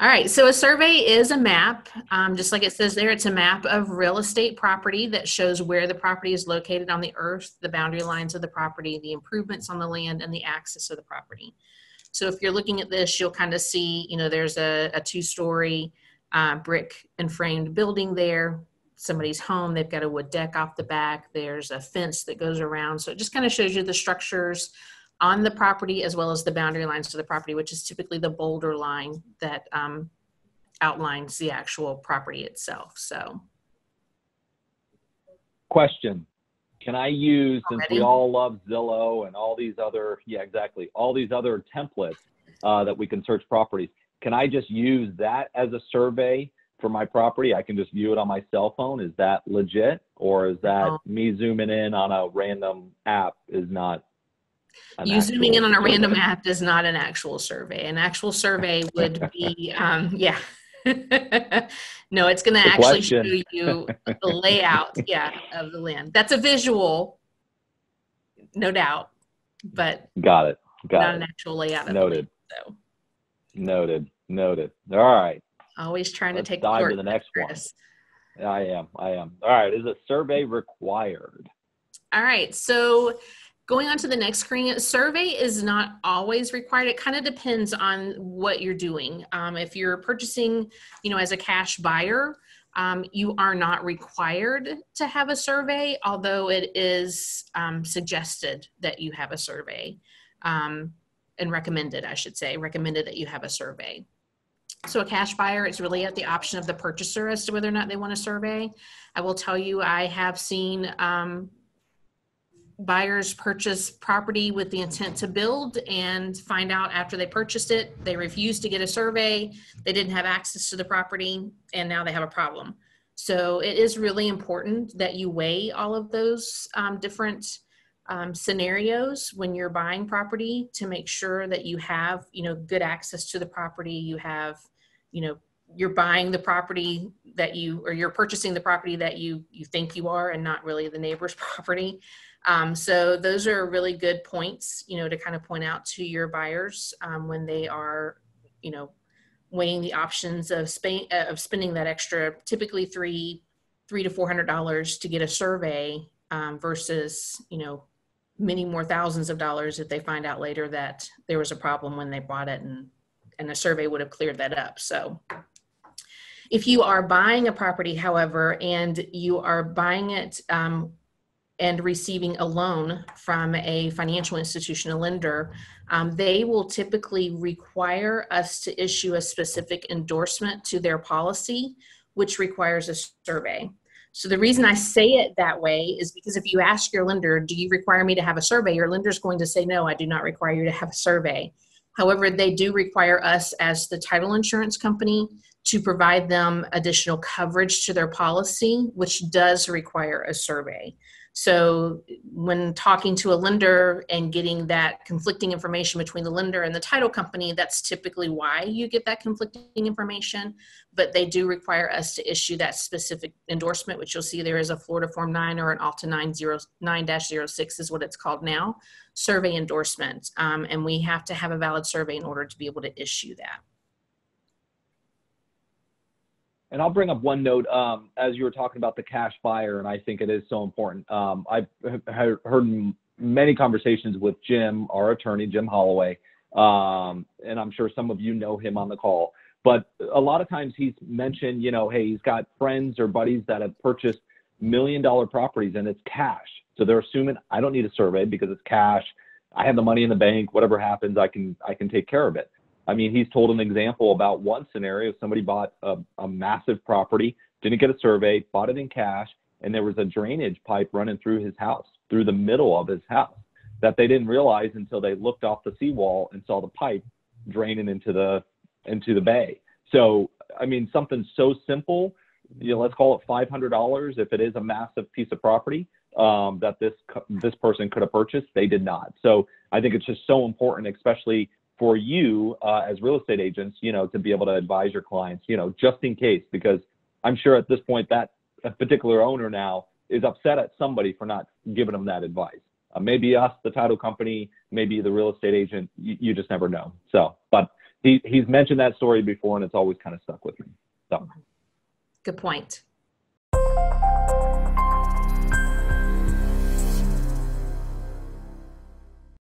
All right, so a survey is a map. Just like it says there, it's a map of real estate property that shows where the property is located on the earth, the boundary lines of the property, the improvements on the land, and the access of the property. So if you're looking at this, you'll kind of see, there's a two-story brick and framed building there, somebody's home, they've got a wood deck off the back, there's a fence that goes around. So it just kind of shows you the structures on the property as well as the boundary lines to the property, which is typically the boulder line that outlines the actual property itself. So, question. Can I use, since we Already? all love Zillow and all these other, yeah, exactly, all these other templates that we can search properties, can I just use that as a survey for my property? I can just view it on my cell phone. Is that legit? Or is that me zooming in on a random app is not an You zooming in on a survey? random app is not an actual survey. An actual survey would be, yeah. No, it's going to The actually show question. you the layout, yeah, of the land. That's a visual, no doubt, but Got it. not Got an it. actual layout of Noted. the land. So Noted. Noted. All right. always trying to Let's take the dive to the shortcut, next one. Chris. I am. All right. Is a survey required? All right, so going on to the next screen, a survey is not always required. It kind of depends on what you're doing. If you're purchasing, as a cash buyer, you are not required to have a survey, although it is suggested that you have a survey, and recommended, I should say, recommended that you have a survey. So a cash buyer, it's really at the option of the purchaser as to whether or not they want a survey. I will tell you, I have seen buyers purchase property with the intent to build and find out after they purchased it, they refused to get a survey, they didn't have access to the property, and now they have a problem. So it is really important that you weigh all of those different scenarios when you're buying property to make sure that you have, good access to the property. You have, you're buying the property that or you're purchasing the property that you think you are and not really the neighbor's property. So those are really good points, to kind of point out to your buyers when they are, weighing the options of spending that extra, typically $300 to $400 to get a survey versus, many more thousands of dollars if they find out later that there was a problem when they bought it and a survey would have cleared that up. So if you are buying a property, however, and you are buying it and receiving a loan from a financial institution, a lender, they will typically require us to issue a specific endorsement to their policy, which requires a survey. So the reason I say it that way is because if you ask your lender, do you require me to have a survey? Your lender's going to say, no, I do not require you to have a survey. However, they do require us as the title insurance company to provide them additional coverage to their policy, which does require a survey. So when talking to a lender and getting that conflicting information between the lender and the title company, that's typically why you get that conflicting information. But they do require us to issue that specific endorsement, which you'll see there is a Florida Form 9 or an Alta 9-06 is what it's called now, survey endorsement. And we have to have a valid survey in order to be able to issue that. And I'll bring up one note as you were talking about the cash buyer, and I think it is so important. I've heard many conversations with Jim, our attorney, Jim Holloway, and I'm sure some of you know him on the call. But a lot of times he's mentioned, hey, he's got friends or buddies that have purchased $1 million properties and it's cash. So they're assuming I don't need a survey because it's cash. I have the money in the bank. Whatever happens, I can take care of it. I mean, he's told an example about one scenario. Somebody bought a massive property, didn't get a survey, bought it in cash, and there was a drainage pipe running through his house, through the middle of his house, that they didn't realize until they looked off the seawall and saw the pipe draining into the bay. So, I mean, something so simple, let's call it $500 if it is a massive piece of property that this person could have purchased. They did not. So I think it's just so important, especially for you as real estate agents, to be able to advise your clients, just in case, because I'm sure at this point that a particular owner now is upset at somebody for not giving them that advice. Maybe us, the title company, maybe the real estate agent, you just never know. So, but he's mentioned that story before, and it's always kind of stuck with me. So Good point.